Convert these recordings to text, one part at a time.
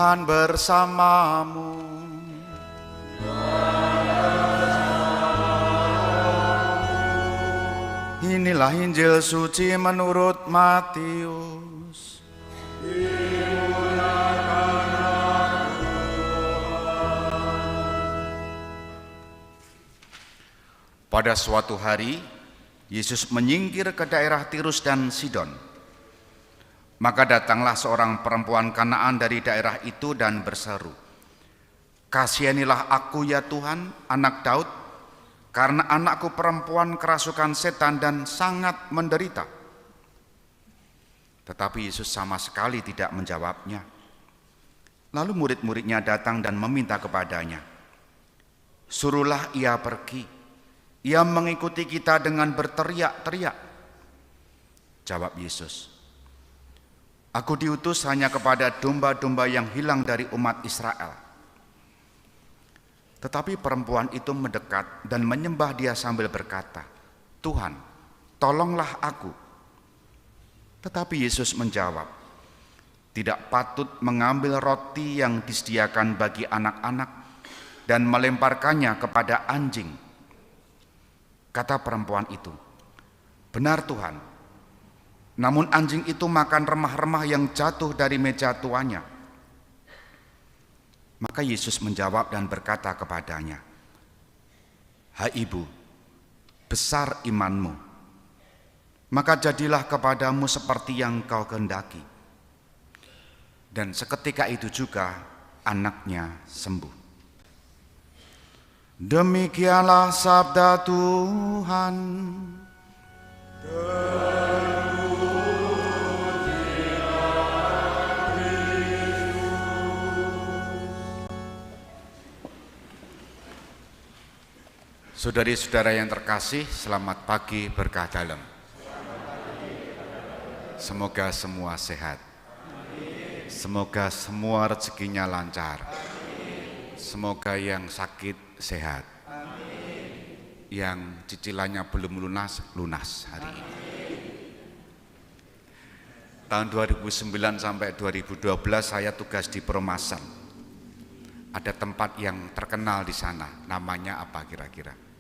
Tuhan bersamamu. Inilah Injil suci menurut Matius. Pada suatu hari, Yesus menyingkir ke daerah Tirus dan Sidon. Maka datanglah seorang perempuan Kanaan dari daerah itu dan berseru, "Kasihanilah aku ya Tuhan, anak Daud, karena anakku perempuan kerasukan setan dan sangat menderita." Tetapi Yesus sama sekali tidak menjawabnya. Lalu murid-muridnya datang dan meminta kepadanya, "Suruhlah ia pergi. Ia mengikuti kita dengan berteriak-teriak." Jawab Yesus, "Aku diutus hanya kepada domba-domba yang hilang dari umat Israel." Tetapi perempuan itu mendekat dan menyembah Dia sambil berkata, "Tuhan, tolonglah aku." Tetapi Yesus menjawab, "Tidak patut mengambil roti yang disediakan bagi anak-anak dan melemparkannya kepada anjing." Kata perempuan itu, "Benar Tuhan, namun anjing itu makan remah-remah yang jatuh dari meja tuannya." Maka Yesus menjawab dan berkata kepadanya, "Hai ibu, besar imanmu, maka jadilah kepadamu seperti yang kau kehendaki." Dan seketika itu juga anaknya sembuh. Demikianlah sabda Tuhan. Saudari-saudara yang terkasih, selamat pagi berkah dalam. Semoga semua sehat. Semoga semua rezekinya lancar. Semoga yang sakit sehat. Yang cicilannya belum lunas, lunas hari ini. Tahun 2009 sampai 2012 saya tugas di Perumasan. Ada tempat yang terkenal di sana, namanya apa kira-kira?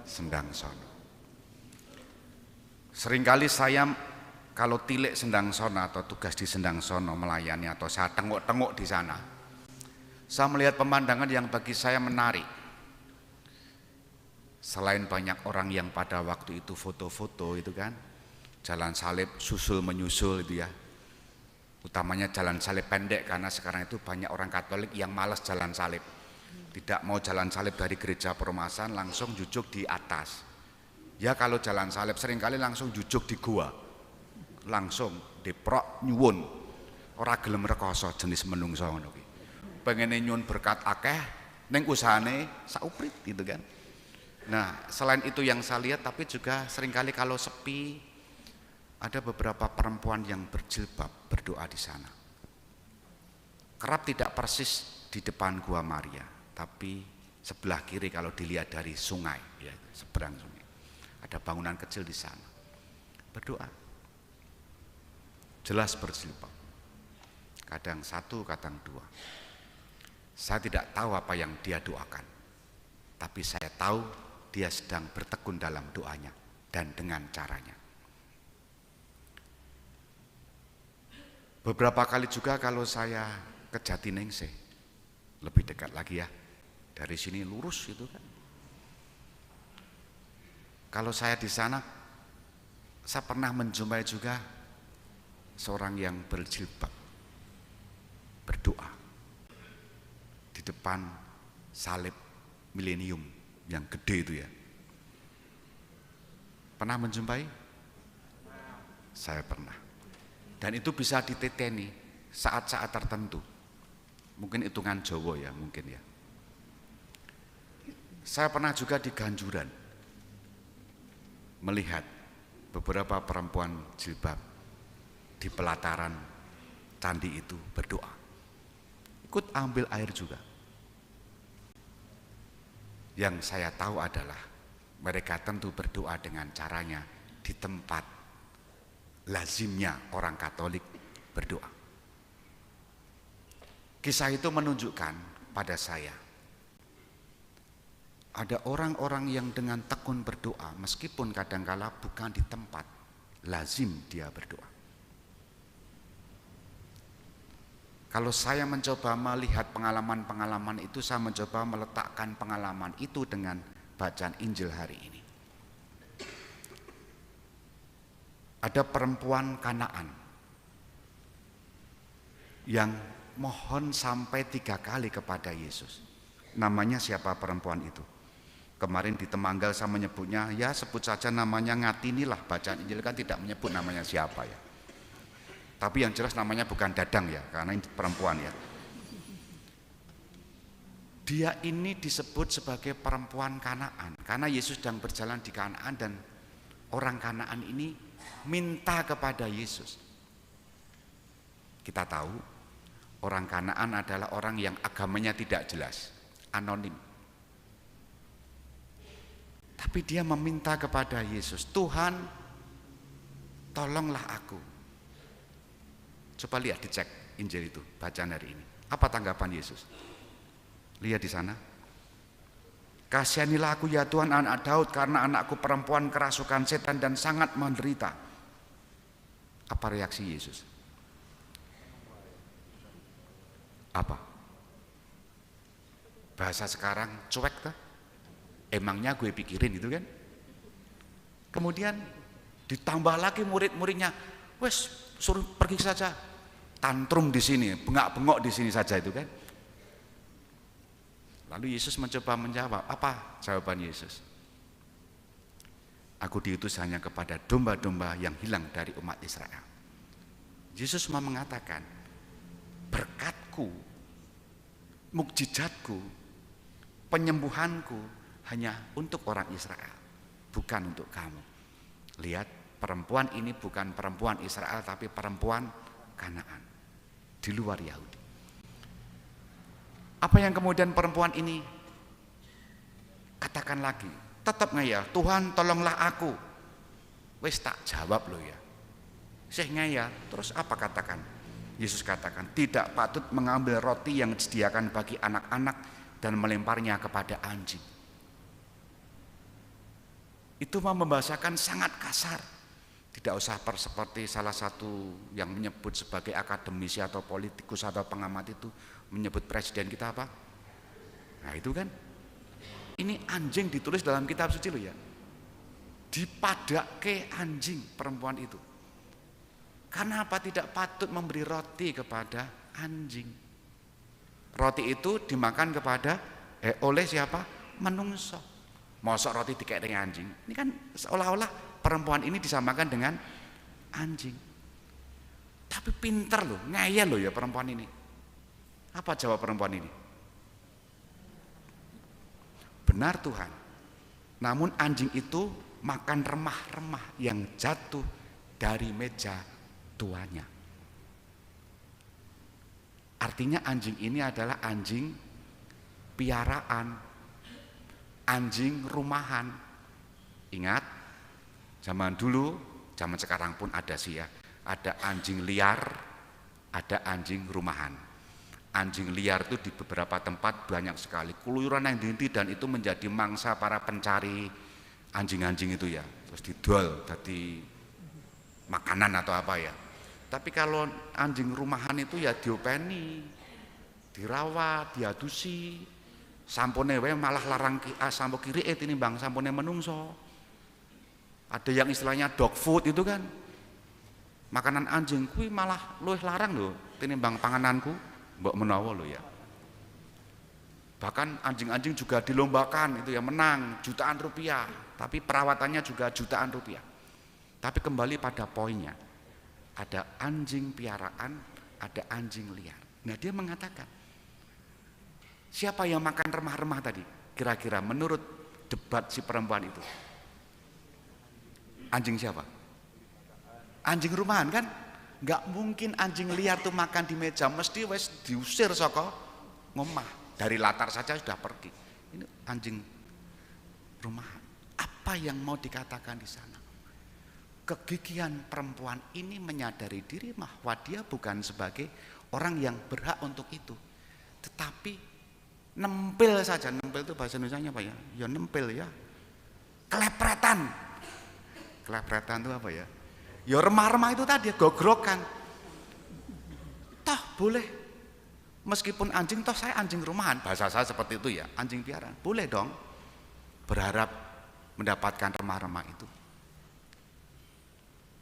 Sendang Sono. Seringkali saya kalau tilik Sendang Sono atau tugas di Sendang Sono melayani atau saya tengok-tengok di sana, saya melihat pemandangan yang bagi saya menarik. Selain banyak orang yang pada waktu itu foto-foto itu kan, jalan salib susul menyusul itu ya. Utamanya jalan salib pendek karena sekarang itu banyak orang Katolik yang malas jalan salib. Tidak mau jalan salib dari gereja Perumasan, langsung jujuk di atas. Ya kalau jalan salib seringkali langsung jujuk di gua. Langsung deprok nyuwun. Ora gelem rekoso jenis menungso ngono ki. Pengene nyuwun berkat akeh ning usahane sauprit gitu kan. Nah, selain itu yang saya lihat, tapi juga seringkali kalau sepi ada beberapa perempuan yang berjilbab berdoa di sana. Kerap tidak persis di depan Gua Maria, tapi sebelah kiri kalau dilihat dari sungai, ya, seberang sungai. Ada bangunan kecil di sana. Berdoa. Jelas berjilbab. Kadang satu, kadang dua. Saya tidak tahu apa yang dia doakan, tapi saya tahu dia sedang bertekun dalam doanya dan dengan caranya. Beberapa kali juga kalau saya ke Jatiningsih, lebih dekat lagi ya, dari sini lurus itu kan. Kalau saya di sana, saya pernah menjumpai juga seorang yang berjilbab, berdoa di depan salib milenium yang gede itu ya. Pernah menjumpai? Saya pernah. Dan itu bisa diteteni saat-saat tertentu. Mungkin hitungan Jawa ya, mungkin ya. Saya pernah juga di Ganjuran melihat beberapa perempuan jilbab di pelataran candi itu berdoa. Ikut ambil air juga. Yang saya tahu adalah mereka tentu berdoa dengan caranya di tempat lazimnya orang Katolik berdoa. Kisah itu menunjukkan pada saya, ada orang-orang yang dengan tekun berdoa, meskipun kadangkala bukan di tempat, lazim dia berdoa. Kalau saya mencoba melihat pengalaman-pengalaman itu, saya mencoba meletakkan pengalaman itu dengan bacaan Injil hari ini. Ada perempuan Kanaan yang mohon sampai 3 kali kepada Yesus. Namanya siapa perempuan itu? Kemarin di Temanggal saya menyebutnya, ya sebut saja namanya Ngatinilah. Bacaan Injil kan tidak menyebut namanya siapa ya. Tapi yang jelas namanya bukan Dadang ya, karena ini perempuan ya. Dia ini disebut sebagai perempuan Kanaan karena Yesus sedang berjalan di Kanaan dan orang Kanaan ini minta kepada Yesus. Kita tahu orang Kanaan adalah orang yang agamanya tidak jelas, anonim. Tapi dia meminta kepada Yesus, Tuhan tolonglah aku. Coba lihat, dicek Injil itu, bacaan hari ini. Apa tanggapan Yesus? Lihat di sana. Kasihanilah aku ya Tuhan anak Daud, karena anakku perempuan kerasukan setan dan sangat menderita. Apa reaksi Yesus? Apa? Bahasa sekarang cuek tuh. Emangnya gue pikirin itu kan? Kemudian ditambah lagi murid-muridnya, wes suruh pergi saja, tantrum di sini, bengak-bengok di sini saja itu kan? Lalu Yesus mencoba menjawab, apa jawaban Yesus? Aku diutus hanya kepada domba-domba yang hilang dari umat Israel. Yesus mau mengatakan, berkatku, mukjizatku, penyembuhanku hanya untuk orang Israel, bukan untuk kamu. Lihat, perempuan ini bukan perempuan Israel, tapi perempuan Kanaan, di luar Yahudi. Apa yang kemudian perempuan ini katakan lagi? Tetap nggak ya, Tuhan tolonglah aku. Wes tak jawab loh ya. Sehingga ya, terus apa katakan? Yesus katakan, tidak patut mengambil roti yang disediakan bagi anak-anak dan melemparnya kepada anjing. Itu membahasakan sangat kasar. Tidak usah seperti salah satu yang menyebut sebagai akademisi atau politikus atau pengamat itu menyebut presiden kita apa? Nah itu kan, ini anjing ditulis dalam kitab suci loh ya. Dipadake anjing perempuan itu. Karena apa? Tidak patut memberi roti kepada anjing. Roti itu dimakan kepada oleh siapa? Menungso. Mosok roti dikek dengan anjing. Ini kan seolah-olah perempuan ini disamakan dengan anjing. Tapi pinter loh, ngeyel loh ya perempuan ini. Apa jawab perempuan ini? Benar Tuhan. Namun anjing itu makan remah-remah yang jatuh dari meja tuannya. Artinya anjing ini adalah anjing piaraan, anjing rumahan. Ingat, zaman dulu, zaman sekarang pun ada sih ya. Ada anjing liar, ada anjing rumahan. Anjing liar itu di beberapa tempat banyak sekali, keluyuran yang dihenti dan itu menjadi mangsa para pencari anjing-anjing itu ya. Terus dijual jadi makanan atau apa ya. Tapi kalau anjing rumahan itu ya diopeni, dirawat, diadusi, sampone wae malah larang sampo kiri tinimbang sampone menungso. Ada yang istilahnya dog food itu kan. Makanan anjing kuwi malah luwih larang lho tinimbang pangananku. Mbok menawa lho ya. Bahkan anjing-anjing juga dilombakan itu ya, menang jutaan rupiah, tapi perawatannya juga jutaan rupiah. Tapi kembali pada poinnya, ada anjing piaraan, ada anjing liar. Nah dia mengatakan, siapa yang makan remah-remah tadi? Kira-kira menurut debat si perempuan itu, anjing siapa? Anjing rumahan kan? Nggak mungkin anjing liar tuh makan di meja, mesti wes diusir saka ngomah. Dari latar saja sudah pergi. Ini anjing rumahan. Apa yang mau dikatakan di sana? Kegigihan perempuan ini menyadari diri bahwa dia bukan sebagai orang yang berhak untuk itu. tapi nempel saja. Nempel itu bahasa Indonesianya apa ya? Ya nempel ya. Kelepretan. Kelepretan itu apa ya? Ya remah-remah itu tadi, gogrokan. Toh boleh. Meskipun anjing, toh saya anjing rumahan. Bahasa saya seperti itu ya, anjing piaraan. Boleh dong berharap mendapatkan remah-remah itu.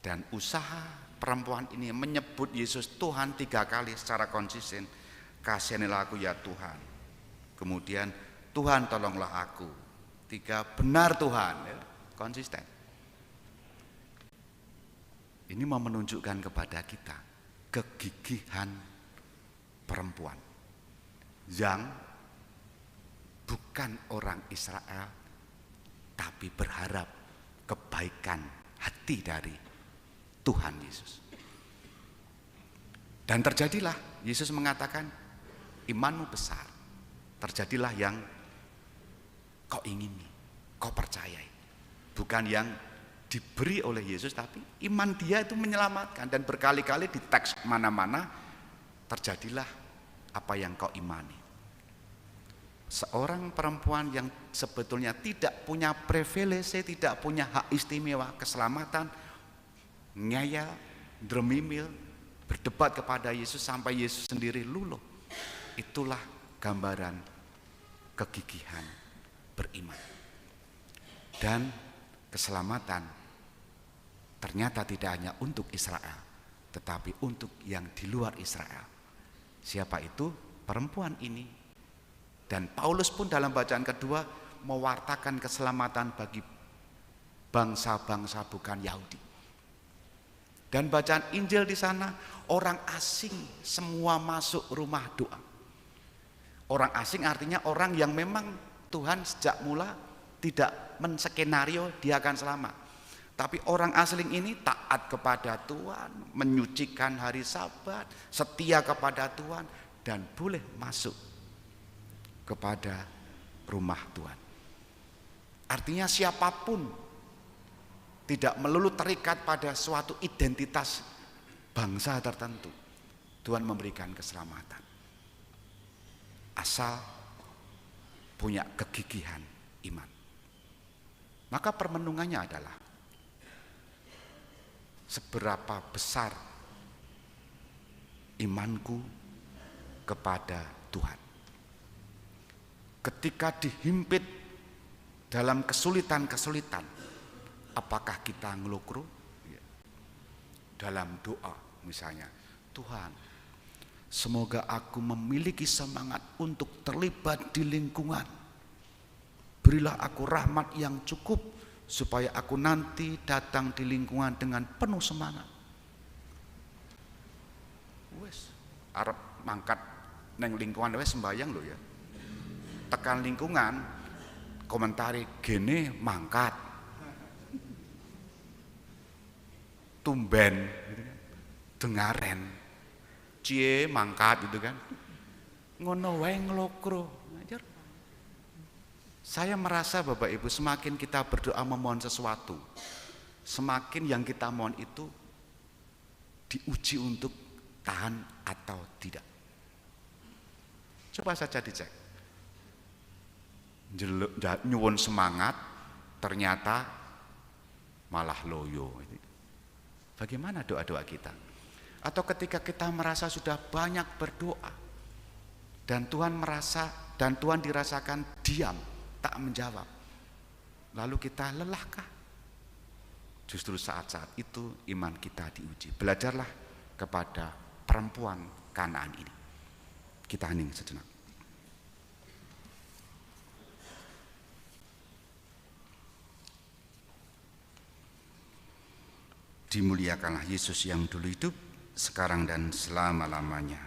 Dan usaha perempuan ini menyebut Yesus Tuhan 3 kali secara konsisten. Kasihanilah aku ya Tuhan. Kemudian Tuhan tolonglah aku. 3 benar Tuhan, ya, konsisten. Ini mau menunjukkan kepada kita kegigihan perempuan yang bukan orang Israel tapi berharap kebaikan hati dari Tuhan Yesus. Dan terjadilah, Yesus mengatakan, imanmu besar. Terjadilah yang kau ingini, kau percayai. Bukan yang diberi oleh Yesus, tapi iman dia itu menyelamatkan. Dan berkali-kali di teks mana-mana terjadilah apa yang kau imani. Seorang perempuan yang sebetulnya tidak punya privilege, tidak punya hak istimewa keselamatan, ngeyel, dremimil, berdebat kepada Yesus sampai Yesus sendiri luluh. Itulah gambaran kegigihan beriman. Dan keselamatan ternyata tidak hanya untuk Israel, tetapi untuk yang di luar Israel. Siapa itu? Perempuan ini. Dan Paulus pun dalam bacaan kedua mewartakan keselamatan bagi bangsa-bangsa bukan Yahudi. Dan bacaan Injil di sana, orang asing semua masuk rumah doa. Orang asing artinya orang yang memang Tuhan sejak mula tidak menskenario dia akan selamat. Tapi orang asing ini taat kepada Tuhan, menyucikan hari Sabat, setia kepada Tuhan, dan boleh masuk kepada rumah Tuhan. Artinya siapapun tidak melulu terikat pada suatu identitas bangsa tertentu. Tuhan memberikan keselamatan. Asal punya kegigihan iman. Maka permenungannya adalah seberapa besar imanku kepada Tuhan. Ketika dihimpit dalam kesulitan-kesulitan, apakah kita ngelukru? Dalam doa misalnya, Tuhan, semoga aku memiliki semangat untuk terlibat di lingkungan. Berilah aku rahmat yang cukup supaya aku nanti datang di lingkungan dengan penuh semangat. Wes, arep mangkat neng lingkungan wes sembayang loh ya. Tekan lingkungan, komentari gene mangkat. Tumben, dengaren, cie mangkat gitu kan. Ngono wae nglokro. Saya merasa Bapak Ibu semakin kita berdoa memohon sesuatu, semakin yang kita mohon itu diuji untuk tahan atau tidak. Coba saja dicek. Nyuwun semangat, ternyata malah loyo. Bagaimana doa-doa kita? Atau ketika kita merasa sudah banyak berdoa dan Tuhan dirasakan diam, tak menjawab, lalu kita lelahkah? Justru saat-saat itu iman kita diuji. Belajarlah kepada perempuan Kanaan ini. Kita hening sejenak. Dimuliakanlah Yesus yang dulu hidup, sekarang dan selama-lamanya.